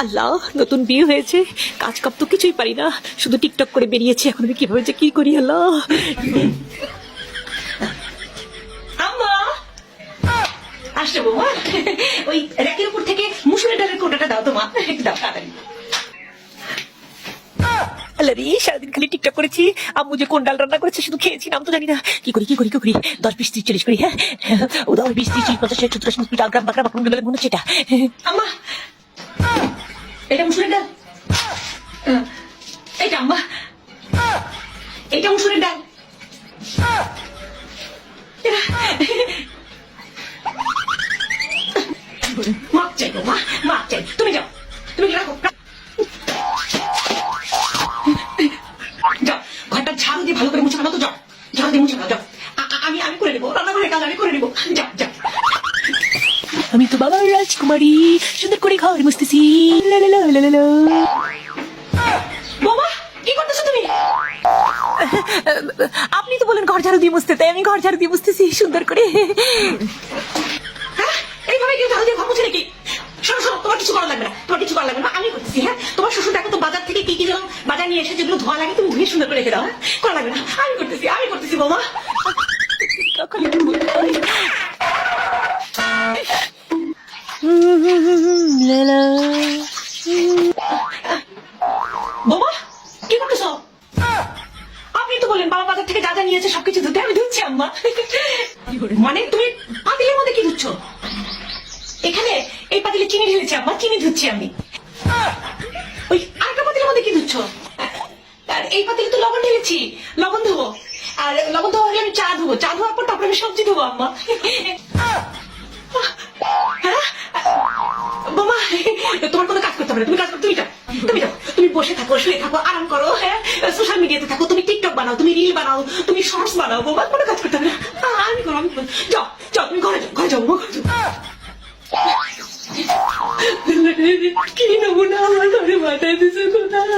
আল্লাহ, নতুন বিয়ে হয়েছে, কাজ কাপ তো কিছুই পারি না, শুধু টিকটক করে বেরিয়েছে। এখন আমি কিভাবে যে কি করি আল্লাহ। আম্মা আসছে বৌমা, ওই র্যাকের উপর থেকে মুসুরের ডালের কোটাটা দাও তোমা, একটু দাও তাড়াতাড়ি। আল্লাহ রে, সারাদিন খালি টিকটক করেছি। আম্মু যে কোন ডাল রান্না করেছে শুধু খেয়েছি, নাম তো জানি না। কি করি 10, 20, 30, 40 করি। হ্যাঁ ও 10, 20, 30, 40, 50, 60, 70, 80, গ্রাম বাকরা বাকরুন মনে হচ্ছে এটা। আম্মা, এটা মুসুরের ডাল। এইটা আম্মা, এইটা মুসুরের ডাল। মাপ চাই গো মা, মাপ চাই। তুমি যাও, তুমি রাখো, যাও ঘরটা ঝাড়ু দিয়ে ভালো করে মুছে নাও তো। যাও ঝাড়ু দিয়ে মুছে নাও, যাও। আমি আমি করে নেবো, রান্নাঘরের কাজ আমি করে নেবো। যাও যাও। আমি তো বাবার রাজকুমারী, সুন্দর করে ঘর মুছতেছি। বাবা কি করতেছো তুমি? আপনি তো বলেন ঘর ঝাড়ু দিয়ে মুছতে, তাই আমি ঘর ঝাড়ু দিয়ে মুছতেছি সুন্দর করে। হ্যাঁ, এইভাবে কেউ ঝাড়ু দিয়ে ঘর মুছে নাকি? শোনো শোনো, তোমার কিছু করা লাগবে না, তোমার কিছু করা লাগবে না, আমি করতেছি। হ্যাঁ, তোমার শ্বশুর দেখো তো বাজার থেকে কি কি যেন বাজার নিয়ে এসে, যেগুলো ধোয়া লাগে তুমি ধুয়ে সুন্দর করে রেখে দাও। হ্যাঁ, করা লাগবে না, আমি করতেছি, আমি করতেছি বৌমা। বৌমা কি করতেছো? আপনি তো বলেন বাবা বাজার থেকে যা যা নিয়েছে সবকিছু ধুতে, আমি ধুচ্ছি আম্মা। মানে তুমি পাতিলের মধ্যে কি ধুচ্ছ? এখানে এই পাতিলে চিনি ঢেলেছি আম্মা, চিনি ধুচ্ছি আমি। ওই আরেকটা পাতিলের মধ্যে কি ধুচ্ছ? আর এই পাতিলে তো লবণ ঢেলেছি, লবণ ধোবো। আর লবণ ধোয়া হলে আমি চা ধোবো, চা ধোয়ার পর তারপরে আমি সবজি ধোবো আম্মা। বোমা, তোমার কোনো কাজ করতে হবে না, তুমি কাজ করো, তুমি যাও, তুমি যাও, তুমি বসে থাকো, শুয়ে থাকো, আরাম করো। হ্যাঁ, সোশ্যাল মিডিয়াতে থাকো, তুমি টিকটক বানাও, তুমি রিল বানাও, তুমি শর্টস বানাও। বোমা কোনো কাজ করতে হবে না, আমি করো, আমি করো। যাও যাও, তুমি ঘরে যাও, ঘরে যাও, ঘরে যাও। কি নমুনা আমার ঘরে মাথায় দিছে কোথায়।